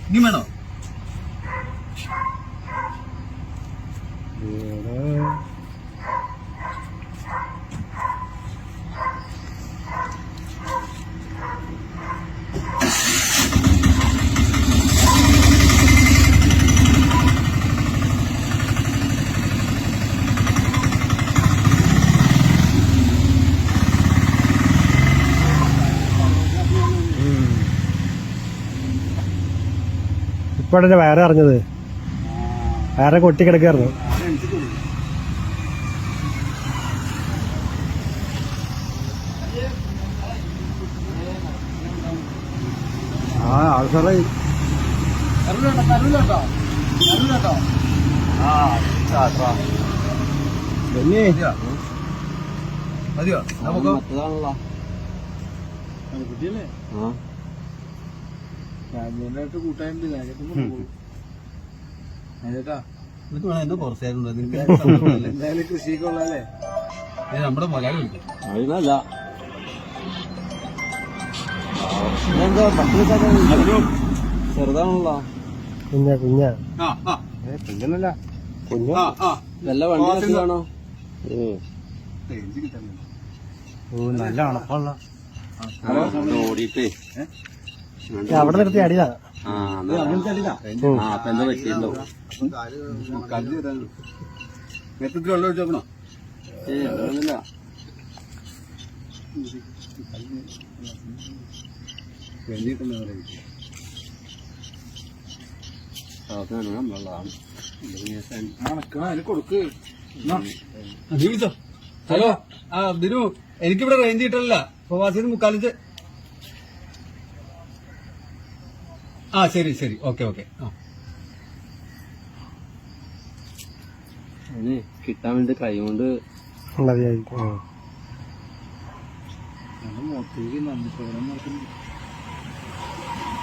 ഇനി വേണോ? ഇപ്പോഴല്ലേ വയറ് അറിഞ്ഞത്? വയറെ കൊട്ടിക്കിടക്കായിരുന്നു. ആൾക്കാരെ മതിയോ? നമുക്ക് കുട്ടിയല്ലേ രാജേന്ദ്രനായിട്ട് കൂട്ടായിട്ടുണ്ട്. രാജേട്ടാ നിനക്ക് വേണം എന്നെ കുറച്ചായിരുന്നു. നിനക്ക് എന്തായാലും കൃഷിയൊക്കെ ഉള്ളതല്ലേ? നമ്മുടെ മലയാളി ഉണ്ട്. അതിനല്ല ചെറുതാണല്ലോ. കുഞ്ഞ കുഞ്ഞല്ല കുഞ്ഞ വല്ല വണ്ടി കാണോ? നല്ല അണപ്പുള്ള ഓടിയിട്ടേ അവിടെ നിർത്തി അടിയാ. അപ്പൊ എന്താ പറ്റിയിട്ടുണ്ടോ? നേരത്തെ വെള്ളം ഒഴിച്ച് നോക്കണോ? അങ്ങനൊന്നുമില്ല. അതിന് കൊടുക്ക്. ഹലോ, ദിനു, എനിക്കിവിടെ റേഞ്ച് കിട്ടല്ല. പ്രവാസിന്ന് മുക്കാലിച്ച്. ശരി ശരി, ഓക്കെ ഓക്കെ. അതിന് കിട്ടാൻ വേണ്ടി കൈ കൊണ്ട് മതിയായിരിക്കും. മൊത്തയ്ക്ക് നന്ദി പ്രകടനം നടക്കുന്നു.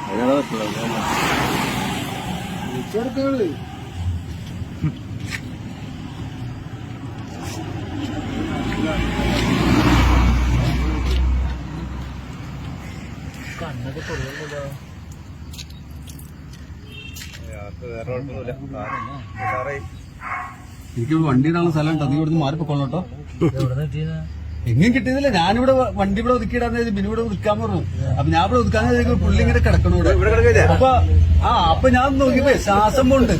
അതിനാ പറ്റുള്ളൂ. കണ്ണൊക്കെ പൊടിയുണ്ടല്ലോ. എനിക്ക് വണ്ടി ഇടാനുള്ള സ്ഥലം ഉണ്ട്. നീ ഇവിടുന്ന് മാറിപ്പോക്കോളട്ടോ. എങ്ങും കിട്ടിയതില്ല. ഞാനിവിടെ വണ്ടി ഇവിടെ ഒതുക്കിയിടാന്ന് ബിനു ഇവിടെ ഒതുക്കാൻ പറഞ്ഞു. അപ്പൊ ഞാൻ ഇവിടെ ഒതുക്കാൻ പുള്ളി ഇങ്ങനെ കിടക്കണു ഇവിടെ. അപ്പൊ ഞാൻ നോക്കിയപ്പോ ശ്വാസം പോണ്ട്.